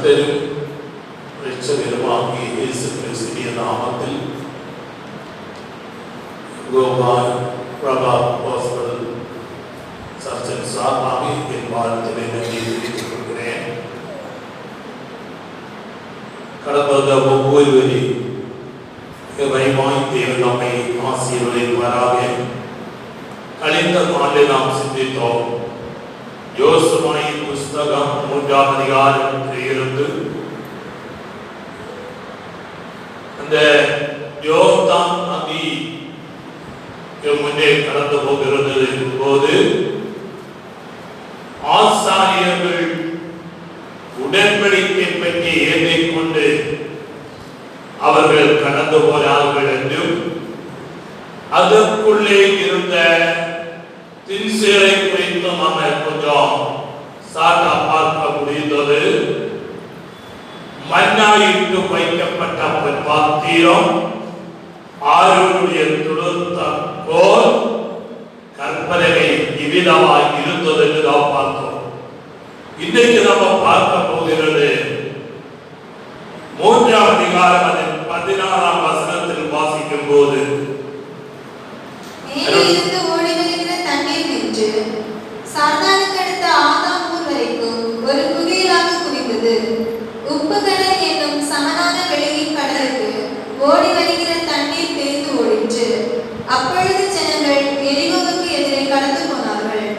கர்த்தரும் இரட்சகருமாகிய இயேசு கிறிஸ்துவின் நாமத்தில் கோபால் பிரபா ஹாஸ்பிட்டல் சர்ச்சின் சார்பாக என் வாழ்த்துக்களை நன்றி தெரிவித்துக் கொள்கிறேன். கடந்த ஒவ்வொருவரையும் பயமாய் தேவன் நம்மை ஆசீர்வதிப்பாராக. கழிந்த நாளில் நாம் சிந்தித்தோம் யோசுவாவின் புஸ்தகம் 3ஆம் அதிகாரத்திலிருந்து அந்த யோர்தான் நதி முன்னே கடந்து போகிறது போது ஆசாரியர்கள் உடன்படிக்கை பற்றி ஏற்றிக்கொண்டு அவர்கள் கடந்து போனார்கள் என்றும் அதற்குள்ளே இருந்த தின்சேலை குறித்து நாம் கொஞ்சம் சாட்டா பார்க்க முடிந்தது. மன்னாயிட்டு வைக்கப்பட்ட பாத்திரம், ஆரோனுடைய துளுத்த கோல், கற்பனை இவ்விதமாய் இருந்தது என்று நாம் பார்த்தோம். இன்றைக்கு நம்ம பார்க்க போகிறது 3ஆம் அதிகாரம் 16ஆம் வசனத்தில் வாசிக்கும் போது சாத்தானுக்கு அடுத்த ஆதாம் ஊர் வரைக்கும் ஒரு குகையிலாக குவிந்தது. உப்பு கடல் என்னும் சமனான வெளியின் கடலுக்கு ஓடி வருகிற தண்ணீர் பிரிந்து ஓடிற்று. அப்பொழுது ஜனங்கள் எரிகோவுக்கு எதிரே கடந்து போனார்கள்.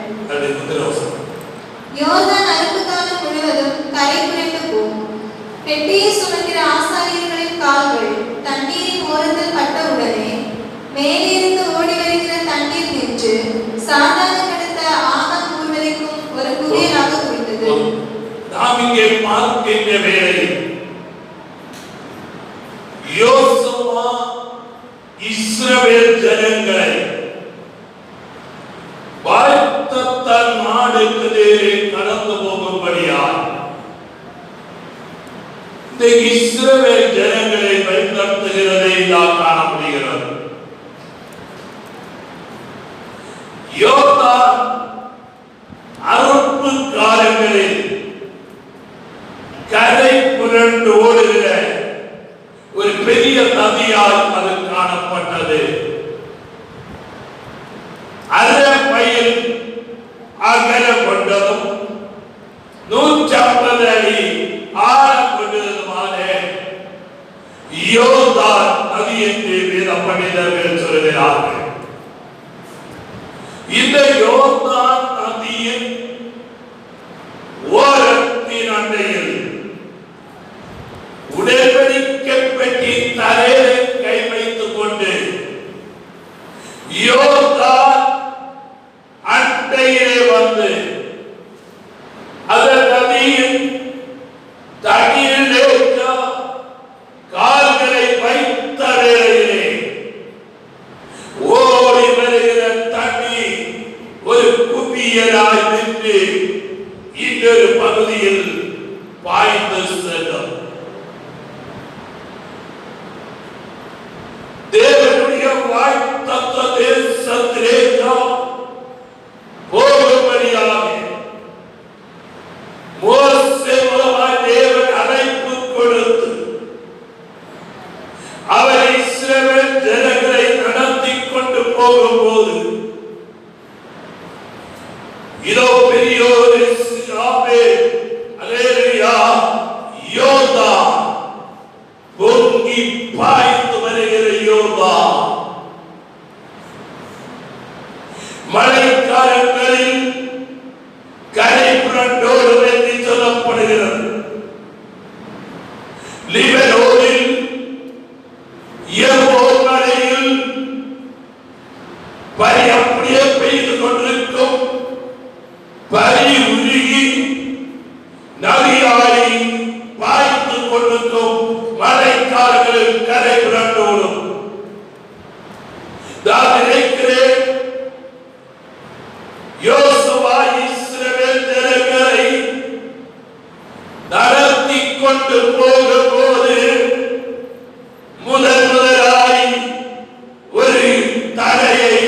யோர்தான் அறுப்பு காலம் முழுவதும் கரை புரண்டு போம். பெட்டியை சுமக்கிற ஆசாரியர்களின் கால்கள் தண்ணீரின் ஓரத்தில் பட்டவுடனே மேலிருந்து ஓடி வருகிற தண்ணீர் நின்று சாத்தானுக்கு அடுத்த ஆதாம் ஊர் வரைக்கும் ஒரு குகையிலாக குவிந்தது. நாம் இங்கே பார்க்கின்ற வேளையில் யோசுவா இஸ்ரவேல் ஜனங்களை வாய்த்தத்தன் நாடுக்கு நேரே கடந்து போகும்படியாய் இந்த இஸ்ரவேல் ஜனங்களை பயன்படுத்துகிறதை நாம் காண முடிகிறது. யோர்தான் அறுப்பு காலங்களில் கரை புரண்டு ஓடுகிற ஒரு பெரிய நதியால் அது காணப்பட்டது. அரைமைல் அகலம் கொண்டதும் 150 அடி ஆழம் கொண்டதுமான யோர்தான் நதி என்று வேத பண்டிதர்கள் சொல்கிறார்கள். இந்த யோர்தான் நதியின் ஓரத்தின் அண்டையில் உடன்படிக்கை பெட்டி தலையை கை வைத்துக் கொண்டு யோர்தான் அண்டையிலே வந்து அந்த நதியின் தண்ணீரிலே கால்களை வைத்த வேளையிலே ஓடி வருகிற தண்ணீர் ஒரு குவியலாய் நின்று இன்னொரு பகுதியில் பாய்ந்து செல்லும். தேவனுடைய வாய்த்தத்த தேசத்திலே போகும்படியாக மோசே மூலமாய் தேவன் அழைப்பு கொடுத்து அவர் இஸ்ரவேல் ஜனங்களை நடத்தி கொண்டு போகும்போது இதோ பெரியோரு சாபே அல்லேலூயா யோர்தான் பொங்கி பாய்ந்து வருகிற யோர்தான் மழைக்காலங்களில் கரை புரண்டோடும் என்று சொல்லப்படுகிறது. லிபனோனில் எர்மோன் மலையில் பனி அப்படியே பெய்து கொண்டிருக்கும். பனி உருகி நதியாய் பாய்ந்து கொண்டிருக்கும் மழைக்காலங்களில் கரை புரண்டோடும். நான் நினைக்கிறேன் யோசுவா இஸ்ரவேல் ஜனங்களை நடத்தி கொண்டு போகும்போது முதலாய் ஒரு தலையை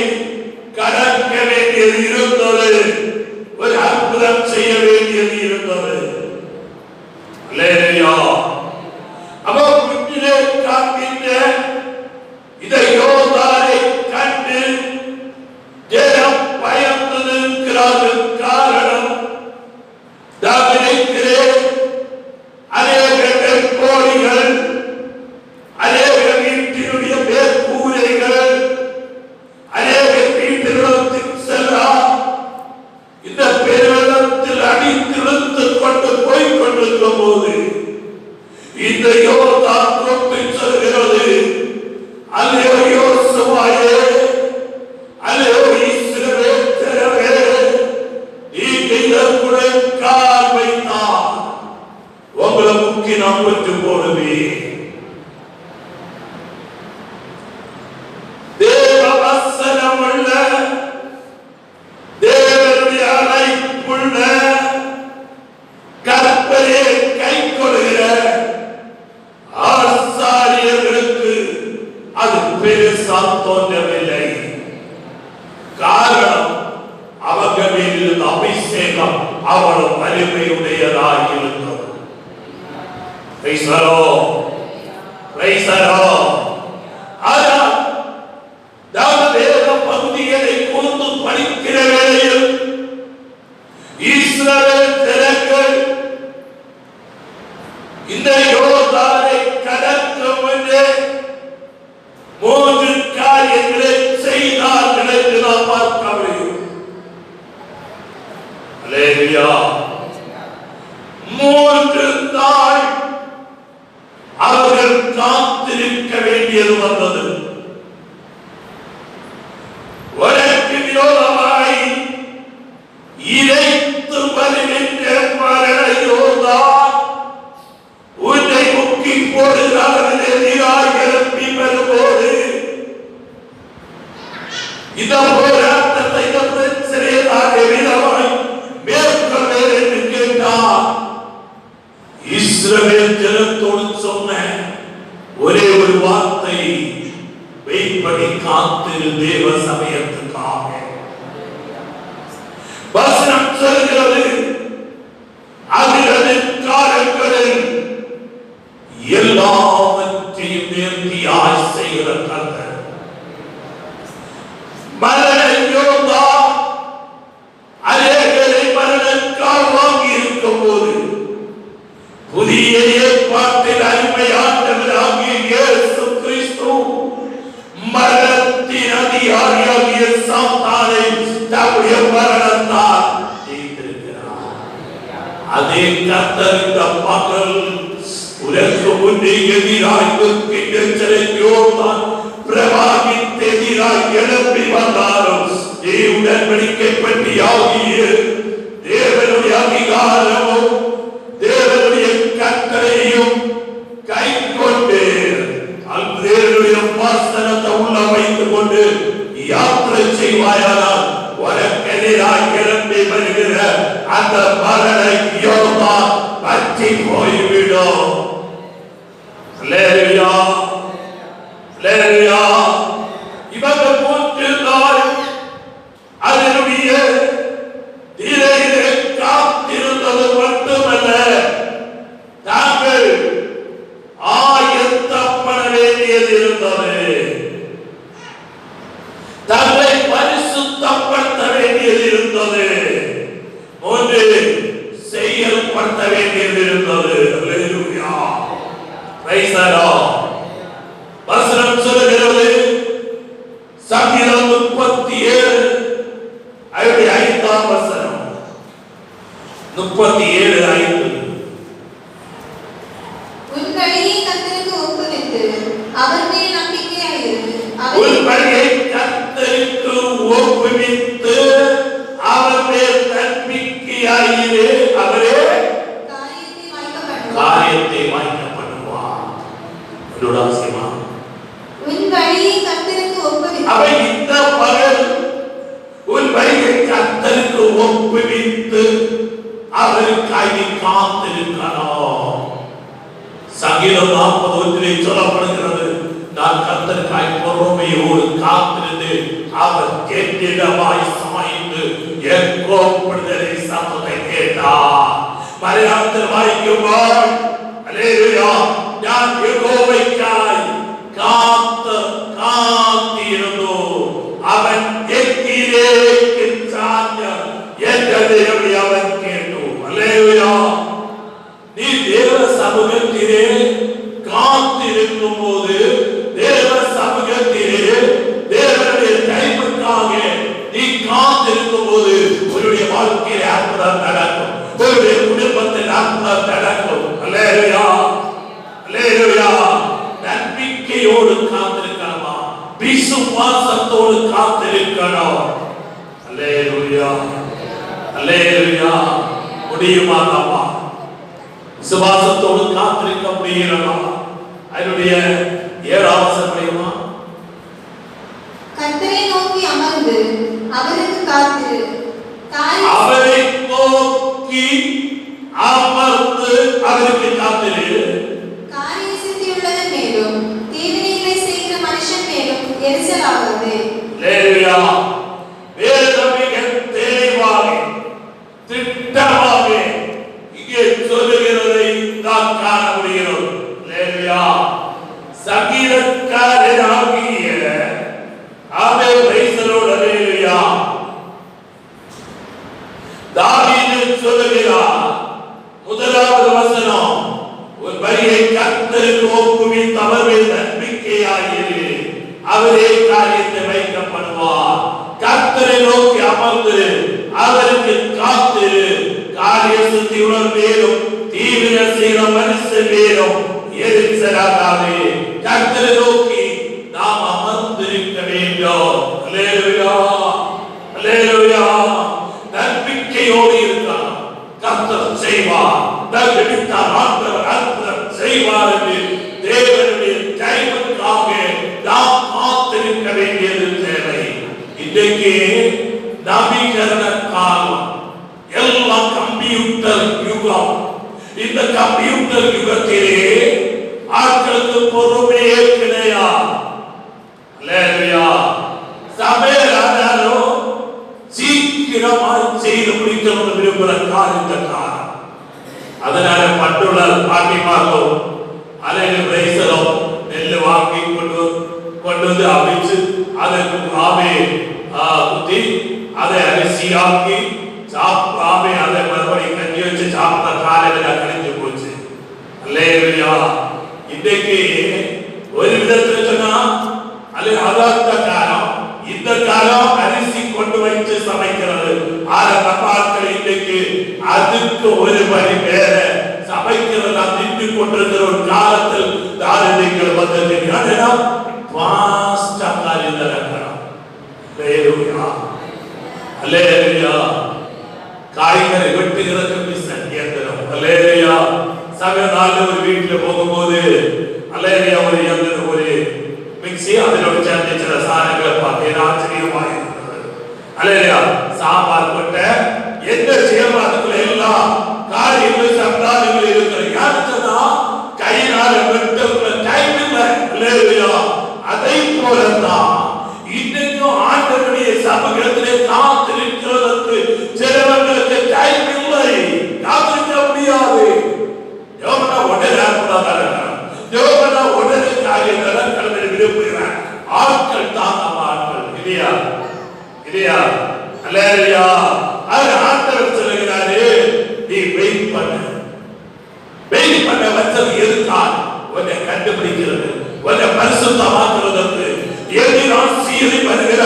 உள்ள தேவனுடைய அழைப்புள்ள கற்பனை கைக்கொள்கிற ஆசாரியர்களுக்கு அது பெருசா தோன்றவில்லை. காரணம், அவங்க மேல் இருந்த அபிஷேகம் அவ்வளவு வலிமையுடையதாக இருந்தது. Price the lord, praise the Lord. ஆனால் நாம் வேத பகுதிகளை குறித்து படிக்கிற வேளையில் இஸ்ரவேல் ஜனங்கள் இந்த யோர்தானை கடக்கும் முன்னே 3 காரியங்களை செய்தார்கள் என்று நாம் பார்க்க முடியும். அல்லேலூயா. 3 நாள் அவர்கள் காத்திருக்க வேண்டியது வந்தது. உனக்கு விரோதமாய் இறைத்து வருகின்ற மரண யோர்தான் உன்னை முக்கி போடுகிறார்கள் எதிராக எழுப்பி வரும்போது இந்த போராட்டத்தை இந்த பிரச்சனையை விதமாய் மேற்கொள்வேன் என்று கேட்டார். இஸ்ரவேல் ஜனத்தோடு சொன்ன ஒரே ஒரு வார்த்தை, வெயிட்படி காத்திரு தேவ சமயத்துக்காக. வசனம் சொல்கிறது, அதிகாரங்களில் எல்லாவற்றையும் நேர்த்தியாய் செய்கிற கர்த்தர். மரண யோர்தா அநேகரை மரணக்கால் வாங்கி இருக்கும் போது புதிய ஏற்பாட்டில் அருமையானவராகிய இயேசு கிறிஸ்து மரணத்தின் அதிகாரியாகிய சாத்தானை தம்முடைய மரணத்தால் ஜெயித்திருக்கிறார். அதே கர்த்தர் இந்த பகல் உலகு முன்னே எதிராய் நிற்கின்ற யோர்தான் பிரவாகித்து எதிராய் எழுப்பி வந்தாலும் உடன்படிக்கை பற்றி ஆகிய தேவனுடைய அதிகாரமும் தேவனுடைய கட்டளையும் கை கொண்டு தேவனுடைய வாசனத்தை உள்ள வைத்துக் கொண்டு யாத்திரை செய்வாயானால் உனக்கெதிராய் எழுப்பி வருகிற அந்த மரண யோர்தான் பற்றி போய்விடும். அல்லேலூயா, அல்லேலூயா. இவங்க 3 நாள் அதனுடைய திரையிலே காத்திருந்தது மட்டுமல்ல, தாங்கள் ஆயத்தப்பட வேண்டியது இருந்தது. தங்களை பரிசுத்தப்படுத்த வேண்டியது இருந்தது. ஒன்று செயல்படுத்த வேண்டியது இருந்தது. அல்லேலூயா, பிரைஸ் தி லார்ட். வசனம் சொல்கிறது, சங்கீதம் 37 அதனுடைய 5ஆம் வசனம். 37:5. உன் வழியை கர்த்தருக்கு ஒப்புவித்து அவர் மேல் நம்பிக்கையாயிரு. உன் வழியை கர்த்தருக்கு ஒப்புவித்து அவர் மேல் நம்பிக்கையாயிரு. அவரே காரியத்தை வாய்க்க பண்ணுவார். உன் வழியை கர்த்தருக்கு ஒப்புவித்து அவை இந்த பகல் உன் வழியை கர்த்தருக்கு ஒப்புவித்து அவருக்காக காத்திருக்கணும். சங்கீதம் 41 சொல்லப்படுகிறது, நான் கர்த்தருக்காய் பொறுமையோடு காத்திருந்து அவர் கேட்டிடமாய் சாய்ந்து என் கோபப்படுதலை சத்தத்தை கேட்டார். மலையாளத்தில் வாய்க்கும்போது அல்லேலூயா, நான் யெகோவாய்க்காய் காத்திருந்தோ அவன் எத்திலே கிச்சாஞ்ச என்றதை அவன் கேட்டோ. அல்லேலூயா. நீ தேவ சமூகத்திலே காத்திருக்கும் போது, தேவ சமூகத்திலே தேவனுடைய கைப்புக்காக நீ காத்திருக்கும் போது உன்னுடைய வாழ்க்கையிலே அற்புதம் நடக்கும். உன்னுடைய குடும்பத்தில் அற்புதம் நடக்கும். அல்லேலூயா, அல்லேலூயா. நம்பிக்கையோடு காத்திருக்கணுமா? விசுவாசத்தோடு காத்திருக்கணும். அல்லேலூயா, அல்லேலூயா. முடியுமா? நாமா விசுவாசத்தோடு காத்திருக்க முடிகிறதா? அதனுடைய 7ஆம் வசனம் முடியுமா? கர்த்தரை நோக்கி நோக்கி அமர்ந்து அவருக்கு காத்திரு. அவரை நோக்கி அமர்ந்து அவருக்கு காத்திரு. காரிய சித்தியுள்ளதன் மேலும் தீவினைகளை செய்கிற மனுஷன் மேலும் எரிச்சலாகாதே. அல்லேலூயா. வேதம் மிக தெளிவாக திட்டமாக இங்கே சொல்லுகிறதை நாம் காண முடிகிறோம். அல்லேலூயா. சங்கீதக்காரனாகிய அல்லேலூயா தாவீது சொல்லுகிறார், முதலாவது வசனம், ஒரு வரியை கர்த்தருக்கு ஒப்புவித்து அவர் மேல் நம்பிக்கையாயிரு, அவரே காரியத்தை வைக்கப்படுவார். கர்த்தரை நோக்கி அமர்ந்து அவருக்கு காத்திரு. காரிய சித்தியுடன் மேலும் தீவிர செய்கிற மனுஷன் மேலும் எரிச்சலாகாதே. கர்த்தரை நோக்கி நாம் அமர்ந்திருக்க வேண்டும். அல்லேலூயா, அல்லேலூயா. நம்பிக்கையோடு இருக்கலாம். கர்த்தர் செய்வார், நம்பிக்கையார் ஆண்டவர் அற்புதம் செய்வார் என்று தேவனுடைய கைவுக்காக நாம் காத்திருக்க வேண்டியது தேவை. இன்றைக்கு நவீகரண காலம், எல்லாம் கம்ப்யூட்டர் யுகம். இந்த கம்ப்யூட்டர் யுகத்திலே ஆட்களுக்கு பொறுமையே கிடையாது. அல்லேலூயா. சபையாரோ சீக்கிரமாக செய்து முடிக்கணும்னு விரும்புகிற காரியத்தை காலம். அதனால பட்டுள்ள பாட்டிமார்களோ அலையில பிரைசலோ நெல்லு வாங்கி கொண்டு வந்து அவிச்சு அதற்கு ஆவே குத்தி அதை அரிசியாக்கி சாப்பாவே அதை மறுபடியும் கஞ்சி வச்சு சாப்பிட்ட காலையில கழிஞ்சு போச்சு. அல்லேலூயா. இன்றைக்கு ஒரு விதத்தில் சொன்னா அதாத்த காலம், இந்த காலம் அரிசி கொண்டு வைத்து சமைக்கிறது. ஆரம்ப நாட்கள் இன்றைக்கு அதுக்கு ஒரு படி வேற சமைக்கிறதா நின்று கொண்டிருக்கிற ஒரு காலத்தில் தாரிணிகள் வந்தது. காய்கறி வெட்டுகிறதுக்கு இயந்திரம். அல்லேலூயா. சக நாள் ஒரு வீட்டுல போகும்போது அல்லேலூயா ஒரு இயந்திரம், ஒரு மிக்சி, அதில் சேர்ந்து சில சாதனங்களை பார்த்து ஆச்சரியமாக இருந்தது. அல்லேலூயா. சாம்பார் கொட்ட எந்த செய்யணும் அதுக்குள்ள எல்லாம் காரியங்கள் சப்தானங்கள் இருக்கிற யாருன்னா கையினால வெட்டுற டைம் இல்லை. அல்லேலூயா. அதை போலதான் இன்னைக்கும் ஆண்டவருடைய சமூகத்திலே காத்திருக்கிறதற்கு சிலவர்களுக்கு டைம் இல்லை, காத்திருக்க முடியாது. யோகனா உடனே யோகனா உடனே காரியங்களை கடமை விரும்புகிறார். ஆட்கள் தான் நம்ம ஆட்கள் இல்லையா? இல்லையா? அல்லேலூயா. அது ஆண்டவர் சொல்லுகிறாரு, நீ வெயிட் பண்ண. வெயிட் பண்ண வச்சது எதுக்காக? உன்னை கண்டுபிடிக்கிறது, உன்னை பரிசுத்தமாக்குவதற்கு. எதிரால் சீறி வருகிற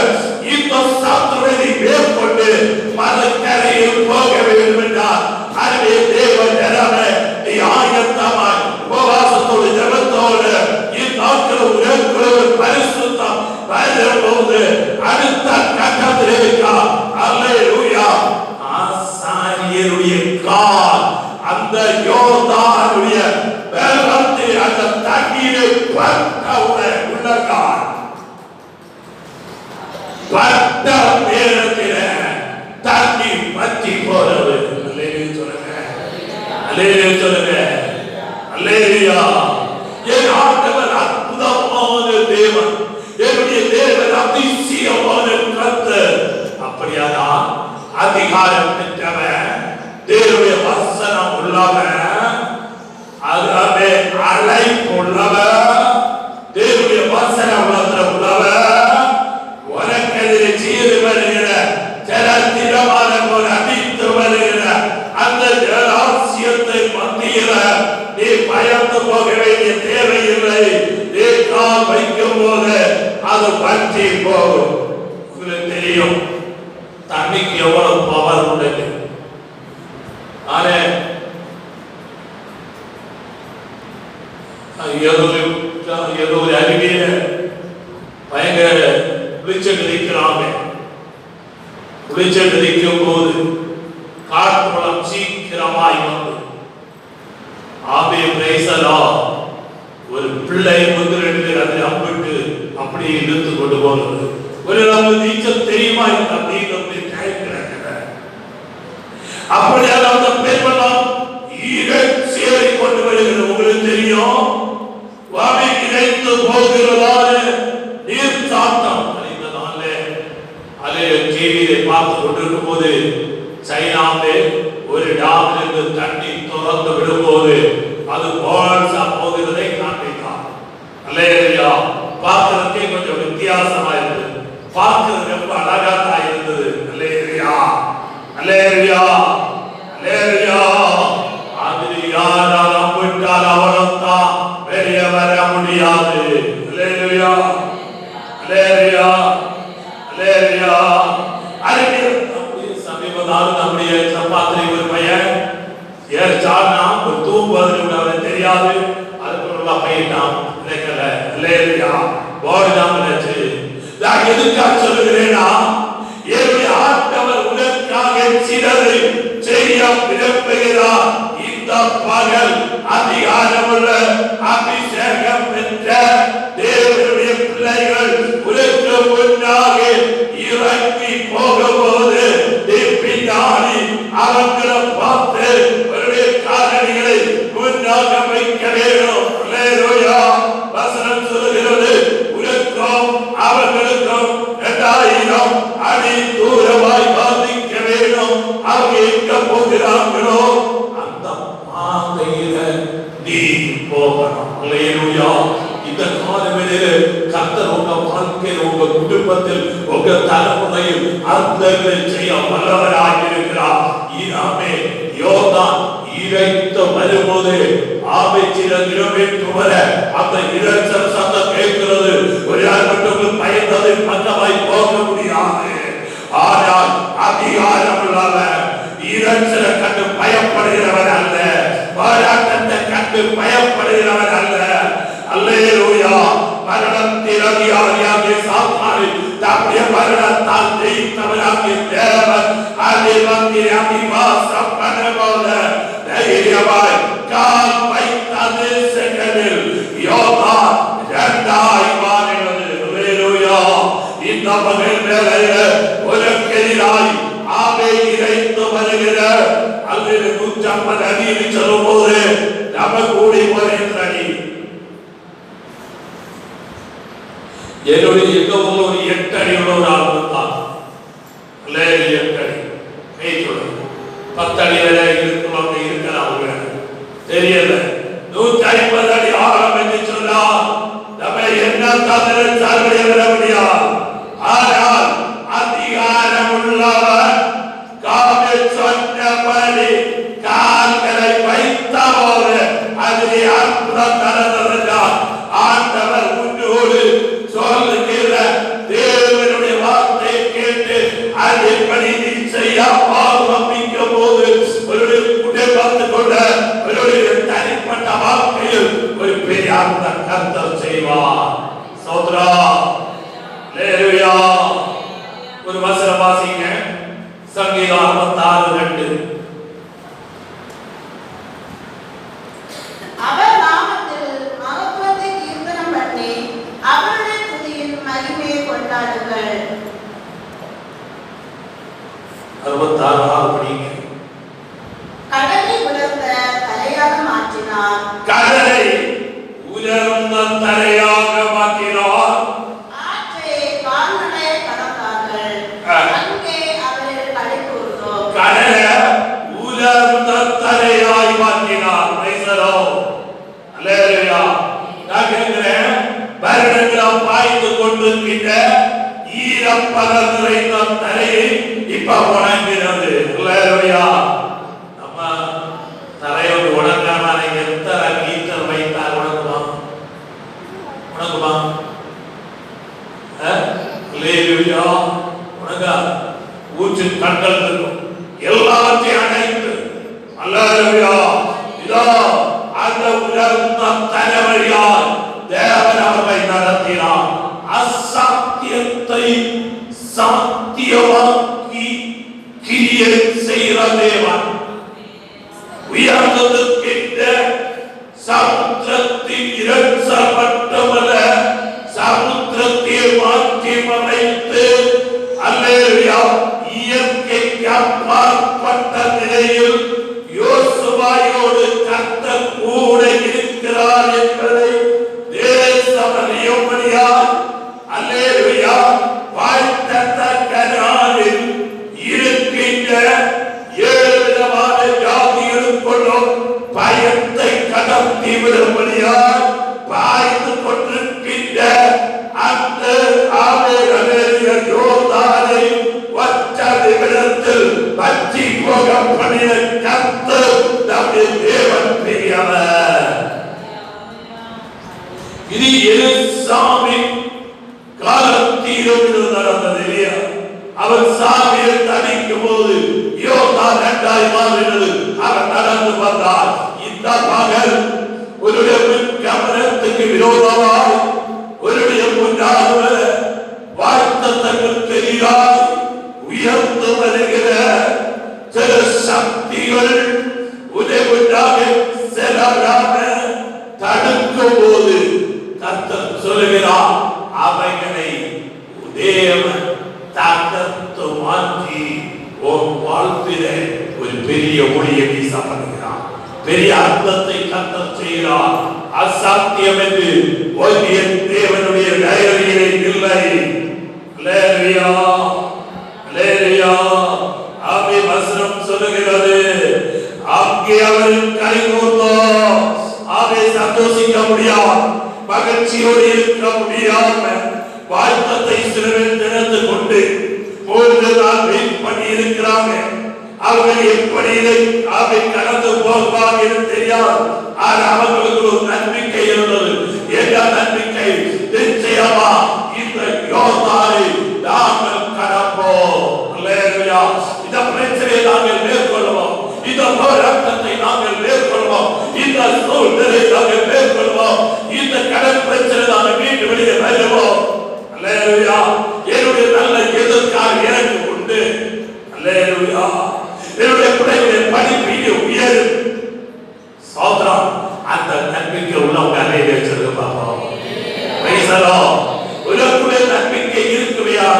இந்த சாத்துவதை மேற்கொண்டு மரக்கரையில் போக வேண்டும் என்றால் அதுவே தேவ ஜனமே, நீ ஆயத்தமாய் உபவாசத்தோடு ஜபத்தோடு இந்நாட்கள் உனக்குள்ள பரிசுத்தம் வரும்போது அடுத்த கட்டத்தில் இருக்கா. அல்லேலூயா. ஆசாரியருடைய கால் அந்த யோர்தானுடைய வெள்ளத்தில் அந்த தண்ணீரை பற்றவுடன் உள்ள கால் பட்ட நேரத்தில் தண்ணி பற்றி போறது. அல்லேலூயா சொல்லுங்க, அல்லேலூயா சொல்லுங்க, அல்லேலூயா. என் ஆண்டவர் அற்புதமான தேவன், என்னுடைய தேவன் அதிசயமான கர்த்தர். அப்படியானால் அதிகாரம் பெற்றவன், தேவனுடைய வசனம் உள்ளவன், அதே அழைப்பு உள்ளவன், தேவனுடைய வசனம் உள்ளவன், உனக்கெதிரே சீறி வருகிற ஜலத்திரமான போல் அடித்து வருகிற அந்த ஜலாசியத்தை மத்தியில நீ பயந்து போக வேண்டிய தேவையில்லை. நீ கால் வைக்கும் போது அது பற்றி போகும். உங்களுக்கு தெரியும் தண்ணிக்கு எவ்வளவு பவர் உள்ளது. ஆனா ஏதோ ஒரு அருவியில பயங்கர குளிச்செடுக்கிறாங்க. குளிச்செடுக்கும் போது காற்றுளம் சீக்கிரமாய் வந்து ஆபே பிரைசலா ஒரு பிள்ளை வந்து 2 பேர் அதை அம்பிட்டு அப்படியே இழுத்து கொண்டு போகிறது. ஒரு நம்ம நீச்சல் தெரியுமா இந்த நீந்தத்தை கைக்கிறேன் அப்படியான அந்த பெண்மணம் ஈரச்சேரி கொண்டு வருகிறது. உங்களுக்கு தெரியும் வாவி இணைத்து போகிறதான நீர் சாட்டம் அதை டிவியை பார்த்து கொண்டிருக்கும் போது சைனாவில் ஒரு டாமிலிருந்து தண்ணி திறந்து விடும்போது அது போல்ஸா போகிறதை காண்பித்தான். அல்லேலூயா. பார்க்கிறதுக்கே கொஞ்சம் வித்தியாசமா இருந்தது, பார்க்கிறது ரொம்ப அழகா தான் இருந்தது. அல்லேலூயா, அல்லேலூயா, அல்லேலூயா. அதில் யாரால் நம்பிட்டால் அவரத்தான் வெளியே வர முடியாது. அல்லேலூயா, அல்லேலூயா, அல்லேலூயா. நம்முடைய சப்பாத்திரி ஒரு பையன் ஏற்சானா ஒரு தூங்குவது அவனுக்கு தெரியாது, அதுக்குள்ள பையன் நினைக்கல. அல்லேலூயா. போர்டாம் நினைச்சு நான் எதுக்காக சொல்லுகிறேன்னா, என்னுடைய ஆண்டவர் உனக்காக சிலரை செய்ய விரும்புகிறார். இந்த பகல் அதிகாரமுள்ள அபிஷேகம் பெற்ற தேவனுடைய பிள்ளைகள் உனக்கு முன்னாக இறங்கி போகும்போது பின்னாடி அவர்களை பார்த்து அவருடைய காரணிகளை முன்னாக வைக்க வேண்டும். அல்லேலூயா. வசனம் சொல்லுகிறது, உனக்கும் அவர்களுக்கும் 2000 அடி தூரமாய் பாதிக்க வேண்டும். அவங்க எங்க போகிறார்களோ அந்த பாதையில நீ போகணும். அல்லேலூயா. இந்த காலவெளியிலே கர்த்தர் உங்க வாழ்க்கையில், உங்க குடும்பத்தில், உங்க தலைமுறையில் அற்புதங்களை செய்ய வல்லவராக இருக்கிறார். ஈராமே யோர்தான் இறைத்து வரும்போது ஆபேச்சில் நிறைவேற்று வர அந்த இறைச்சல் சத்தம் கேட்கிறது. ஒரு நாள் மட்டும் பயந்ததை பக்கமாய் போக முடியாது. ஆனால் அதிகாரம் உள்ளவர் இறைச்சலை கண்டு பயப்படுகிறவர் அல்ல, போராட்டத்தை கண்டு பயப்படுகிறவர் அல்ல. அல்லேலூயா. மரணத்தில் அதிகாரியாகிய சாத்தானை தம்முடைய மரணத்தால் ஜெயித்தவராகிய தேவன் அதிபதியை அதிவாசம் பண்ணபோல தைரியமாய் கால் வைத்தது செகண்டில் யோர்தான் 2 மாறினது. அல்லேலூயா. இந்த மகள் வேளையில உனக்கு எதிராய் ஆவை இறைத்து வருகிற அல்லது 150 அடியில் சொல்லும் போது நம்ம கூடி போகிற அடி என்னுடைய எங்க ஊர்ல ஒரு 8 அடி உள்ள ஒரு ஆள் இருந்தான். 8 அடி மேய்ச்சோடு 10 அடி வரை இருக்கலாம் தெரியல. 150 அடி ஆழம் என்று சொன்னால் நம்ம என்ன தவிர சார்படைய வர முடியாது. ஆனால் அதிகாரம் உள்ளவர் காவல் சொன்னபடி கால்களை வைத்தபோது அதிலே அற்புதம் நடந்ததென்றால் ஆண்டவர் உன்னோடு சொல்லுகிற தேவனுடைய வார்த்தையை கேட்டு அதன்படி நீ செய்ய ஆரம்பிக்கும் போது ஒரு குடும்பத்தை கொண்ட ஒரு தனிப்பட்ட வாழ்க்கையில் ஒரு பெரிய கர்த்தர் செய்வார். சோத்ரா. அல்லேலூயா. ஒரு வசனம் வாசிங்க. சங்கீதம் 66:2. அவர் நாமத்தில் மகத்துவத்தை கீர்த்தனம் பண்ணி அவருடைய துதியின் மகிமையை கொண்டாடுங்கள். 66 படிங்க. கடலை உலர்ந்த தலையாக மாற்றினார். கடலை உலர்ந்த தலையாக மாற்றினார். ஆற்றை கால்நடை கடந்தார்கள். அங்கே அவர்கள் களி கூர்ந்தோம். கடலை உலர்ந்த தலையாய் மாற்றினார். அல்லேலூயா. நான் கேட்கிறேன், வருடங்கள் பாய்ந்து கொண்டிருக்கின்ற ஈரப்பதம் நிறைந்த தலையை இப்ப உணங்கிறது. அல்லேலூயா. நம்ம தலையோடு உணங்காம எத்தனை மீட்டர் வைத்தால் உணங்குமா? உணங்குமா? அல்லேலூயா. உணங்கா ஊற்று கண்கள் இருக்கும், எல்லாவற்றையும் அடைத்து. அல்லேலூயா. இதோ அந்த உலர்ந்த தலைவழியால் தேவன் அவரை நடத்தினார். அசாத்தியத்தை சாத்தியமாக்கி கிரியை செய்கிற தேவன். உயர்ந்திருக்கின்ற சமுத்திரத்தின் இறைச்சல் மட்டுமல்ல, சமுத்திரத்தை மாற்றி மறைத்து ஜபிக்கும்படியாய் அல்லேலூயா வாழ்த்தத்தக்க நாளில் இருக்கின்ற 7 விதமான ஜாதிகளுக்குள்ளும் பயத்தை கடத்தி விடும்படியாய் பாய்ந்து கொண்டிருக்கின்ற அந்த யோர்தானை ஒற்ற நிமிடத்தில் பற்றி போக பண்ணின கர்த்தர் நம்முடைய தேவன் பெரியவர். இது எலிசாவின் காலத்திலும் நடந்தது இல்லையா? அவர் சாமியை தடிக்கும் போது யோர்தான் 2 மாறினது. அவர் நடந்து வந்தார். இந்த மகள் உன்னுடைய கவனத்துக்கு விரோதமாய் உன்னுடைய முன்னாக வார்த்தத்தங்களுக்கு எதிராக உயர்ந்து வருகிற சில சக்திகள் உன்னை முன்னாக செல்லாம தடுக்கும் போது கர்த்தர் சொல்லுகிறார், அவைகளை தேவன் தகர்த்து மாற்றி உன் வாழ்விலே ஒரு பெரிய ஒளியை வீச பண்ணுகிறார். பெரிய அர்த்தத்தை கர்த்தர் செய்கிறார். அசாத்தியம் என்று ஒன்றிய தேவனுடைய டைரியிலே இல்லை. அல்லேலூயா அல்லேலூயா. ஆமே வசனம் சொல்லுகிறது, அங்கே அவரின் கைகூர்ந்தோ ஆமே சந்தோஷிக்க முடியாது, மகிழ்ச்சியோடு இருக்க முடியாம வாழ்த்தத்தை சிறுவன் திறந்து கொண்டு 3 நாள் வெயிட் பண்ணி இருக்கிறாங்க. அவர்கள் எப்படி அவை கடந்து போவாங்க என்று தெரியாது. ஆனால் அவர்களுக்கு ஒரு நம்பிக்கை இருந்தது. என்ன நம்பிக்கை? நிச்சயமா இந்த யோர்தானை நாங்கள் கடப்போம். அல்லேலூயா. இந்த பிரச்சனையை நாங்கள் மேற்கொள்வோம். இந்த போராட்டத்தை நாங்கள் மேற்கொள்வோம். இந்த சூழ்நிலை நாங்கள் மேற்கொள்வோம். இந்த கடன் பிரச்சனை நாங்கள் மீண்டும் வெளியே வருவோம். அல்லேலூயா. என்னுடைய நல்ல எதிர்காலம் எனக்கு உண்டு. அல்லேலூயா. என்னுடைய பிள்ளைகளுடைய படிப்பு உயரும். சோதரம் அந்த நம்பிக்கை உள்ளவங்க அலையில வச்சிருக்க பாப்போம். உலகுடைய நம்பிக்கை இருக்குவையா?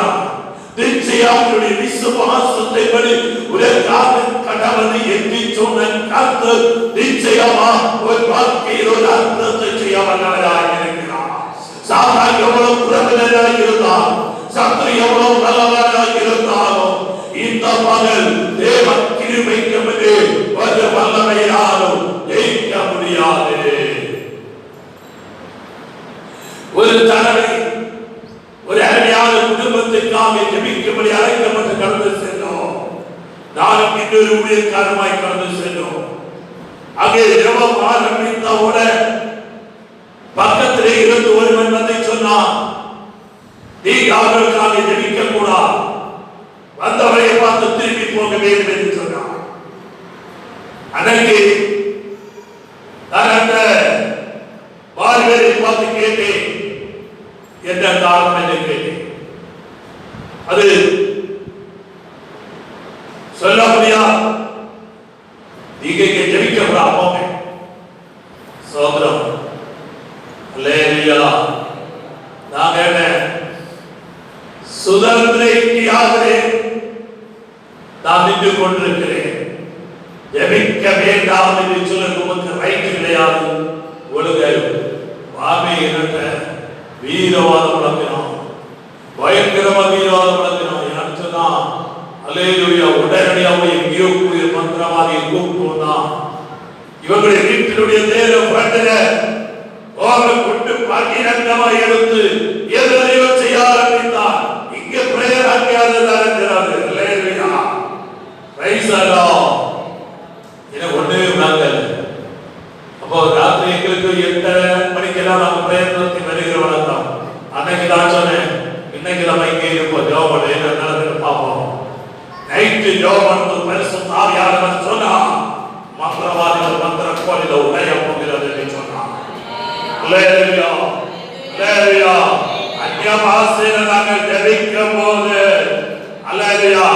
நிச்சயம் உங்களுடைய விசுவாசத்தை படி உலகாக கடவுளை எண்ணி சொன்ன கர்த்தர் நிச்சயமா ஒரு வாழ்க்கையில் ஒரு அர்த்தத்தை செய்ய வல்லவராக இருக்கிறார். சாத்தான் எவ்வளவு பிரபலனாக இருந்தால், சத்ரு எவ்வளவு நல்லவராக இருந்தாலும், இந்த மகள் தேவ கிருபைக்கு முன்னே ஒரு வல்லமையாலும் ஜெயிக்க முடியாது. ஒரு தடவை ஒரு அருமையான குடும்பத்திற்காக ஜெபிக்கும்படி அழைக்கப்பட்டு கடந்து சென்றோம். நானும் இன்னொரு ஊழியக்காரமாய் கடந்து சென்றோம். அங்கே ஜெபம் ஆரம்பித்தவுடன் பக்கத்திலே இருந்து ஒருவன் வந்து சொன்னான், நீங்க அவர்களுக்காக ஜெபிக்க கூடாது, வந்தவரை பார்த்து திரும்பி போக வேண்டும் என்று சொன்னார். அன்னைக்கு நான் அந்த பார்வையை பார்த்து கேட்டேன், என்ன காரணம் என்று கேட்டேன். அது சொல்ல முடியாது. நீங்க ஜெபிக்க கூடாது. சோதரம் அல்லேலூயா. நாங்க என்ன சுதந்திர இந்தியாவிலே நான் நின்று கொண்டிருக்கிறேன். ஜெபிக்க வேண்டாம் என்று சொல்ல உமக்கு ரைட் கிடையாது. ஒழுங்கு வாமே என்ற வீரவாதம் வளர்க்கிறோம், பயங்கரமா வீரவாதம் வளர்க்கிறோம். யான்னு சொன்னா அல்லேலூயா. உடனடியாக எங்கேயோ போய் மந்திரவாதியை கூப்பிட்டு இவங்களுடைய வீட்டினுடைய தேர பண்டில கொண்டு பகிரங்கமா எடுத்து எதிரையோ செய்ய ஆரம்பித்தார். இங்க பிரேயர் அங்கேயாவது நடக்கிறது. அல்லேலூயா. Praise the lord. இதை ஒண்ணே நாங்கள் அப்போ ராத்திரி எங்களுக்கு 8 மணிக்கெல்லாம் நாங்கள் பிரேயர் நடத்தி வருகிற வழக்கம். அன்னைக்கு தான் சொன்னேன், இன்னைக்கு நம்ம இங்கே இருப்போம், ஜோம் பண்ண என்ன நடக்குது பார்ப்போம். நைட்டு ஜோம் பண்ணது பரிசுத்த ஆவியானவர் சொன்னா மந்திரவாதிகள் மந்திர கோலில உடைய போகிறது என்று சொன்னான். அல்லேலூயா அல்லேலூயா. அந்நிய பாஷையில நாங்கள் ஜெபிக்கும் போது அல்லேலூயா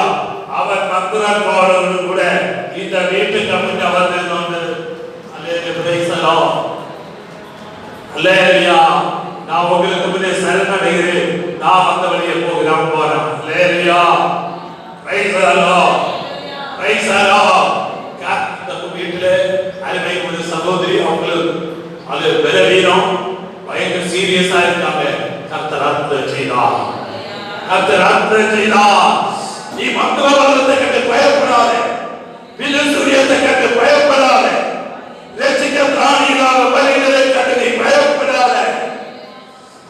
அவர் மந்திர கோலோடு கூட இந்த வீட்டுக்கு வந்து வந்திருந்தோம். Hallelujah. Praise the lord. Hallelujah. நான் உங்களுக்கு முன்னே சரணடைகிறேன். நான் அந்த வழியே போகிறேன் போறேன். Hallelujah. Praise the lord. Praise the lord. இந்த வீட்டிலே அருமை ஒரு சகோதரி, அவங்களுக்கு அது பலவீனம், பயங்கர சீரியஸா இருக்காங்க. கர்த்தர் அற்புதம் செய்தார். நீ மங்கள வல்லத்தை கண்டு பயப்படாதே, பில்லு சூரியத்தை கண்டு பயப்படாதே, ரட்சிக்க பிராணி இல்லாத பலிகளை கண்டு நீ பயப்படாதே.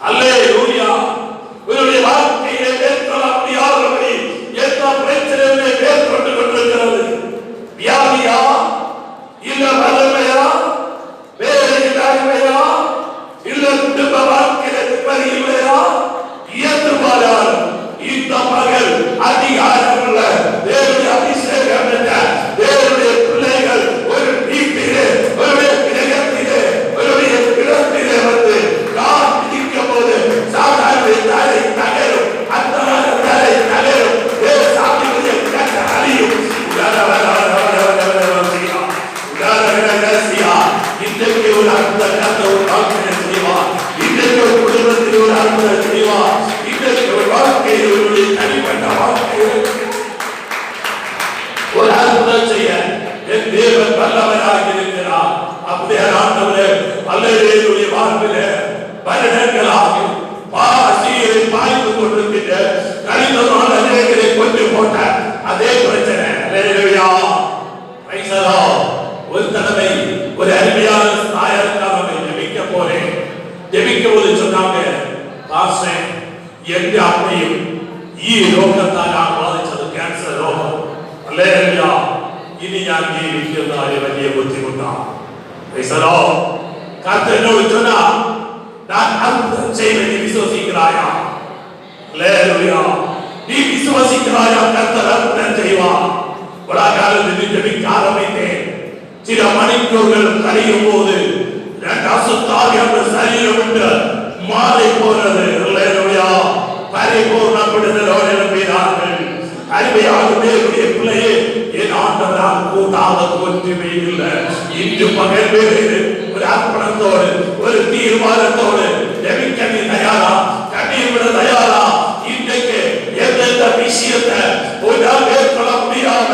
அல்லேலூயா. உன்னுடைய வாழ்க்கையிலே மேற்கொள்ள முடியாதபடி எந்த பிரச்சனையிலே மேற்கொண்டு கொண்டிருக்கிறது? வியாதியா, இல்ல வறுமையா, வேலை இல்லாமையா, இல்ல குடும்ப வாழ்க்கையில நிம்மதி இல்லையா? இயற்று பாரார். இந்த மகள் அதிகாரமுள்ள தேவனுடைய அபிஷேகம் என்ற தேவனுடைய பிள்ளைகள் ஒரு வீட்டிலே, ஒரு கிரகத்திலே, ஒரு கிடத்திலே வந்து நான் விதிக்கும் போது சாதாரண தலை நகரும், அந்த தலை நகரும், சாமியுடைய கட்ட அழியும். இன்றைக்கு ஒரு அற்புத கத்த ஒரு வாழ்க்கையை செய்வார். இன்றைக்கு ஒரு குடும்பத்தில் ஒரு அற்புதம் செய்வார். இன்றைக்கு ஒரு வாழ்க்கையில் ஒரு தனிப்பட்ட வாழ்க்கையில் ஒரு அற்புதம் செய்ய என் தேவன் வல்லவராக இருக்கிறார். அப்படியே ஆண்டவரே, அல்லேலூயா. வாழ்விலே வருடங்களாக பாசியை பாய்ந்து கொண்டிருக்கின்ற கடிதமான அநேகரை கொண்டு போட்ட அதே பிரச்சனை. அல்லேலூயா. Praise the lord. ஒரு தடவை ஒரு அருமையான தாயாருக்காக ஜெபிக்க போறேன். ஜெபிக்கும் போது சொன்னாங்க, பாஸ்டர் எங்க அம்மையும் ഈ രോഗത്താലാണ് ബാധിച്ചത്, ക്യാൻസർ രോഗം. அல்லேலூயா. ഇനി ഞാൻ ജീവിക്കുന്നത് വലിയ ബുദ്ധിമുട്ടാണ്. Price the Lord. கர்த்தர் என்னோடு சொன்னார், நான் அற்புதம் செய்வேன், நீ விசுவாசிக்கிறாயா? அல்லேலூயா. நீ விசுவாசிக்கிறாயா? கர்த்தர் அற்புதம் செய்வார். உலகாலத்தில் ஜெபிக்க ஆரம்பித்தேன். சில மணிக்கூர்கள் கழியும் போது அசுத்தாவி அந்த சரீரம் என்று மாறி போறது. அல்லேலூயா. பரிபூர்ண விடுதலோடு எழுப்பினார்கள். அருமையாக தேவனுடைய பிள்ளையே, என் ஆண்டவரால் கூட்டாத ஒன்றுமே இல்லை. இன்று பகல் வேளையில் ஒரு அர்ப்பணத்தோடு, ஒரு தீர்மானத்தோடு ஜெபிக்க நீ தயாரா? கண்ணீர் விட தயாரா? இன்றைக்கு எந்தெந்த விஷயத்தை உன்னால் மேற்கொள்ள முடியாம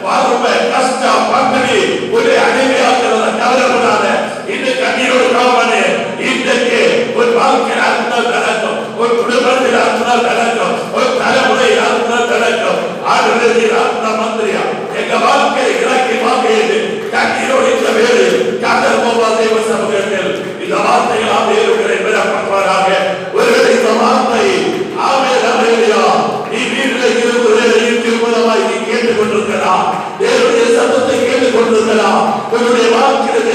வறுமை, கஷ்டம், பட்டினி ஒரு அடிமையாக்கிறத கவலைப்படாத. இன்று கண்ணீரோடு கவனே. இன்றைக்கு ஒரு வாழ்க்கையில் அற்புதம் நடக்கும், ஒரு குடும்பத்தில் அற்புதம் நடக்கும், ஒரு தலைமுறையில் அற்புதம் நடக்கும். ஆண்டவரே, அற்புதம் மந்திரியா எங்க வாழ்க்கையை இறக்கி வாங்கியது கண்ணீரோடு இந்த வேறு கர்த்தர் தேவ சமூகத்தில் இந்த வார்த்தைகள் ஆவியர்களை பெறப்படுவாராக. ஒருவேளை இந்த வார்த்தை ஆமென் நீ வீட்டில் இருபது திருமணமாய் நீ கேட்டுக் கொண்டிருக்கலாம், தேவனுடைய சத்தத்தை கேட்டுக் கொண்டிருக்கலாம். உன்னுடைய வாழ்க்கையில்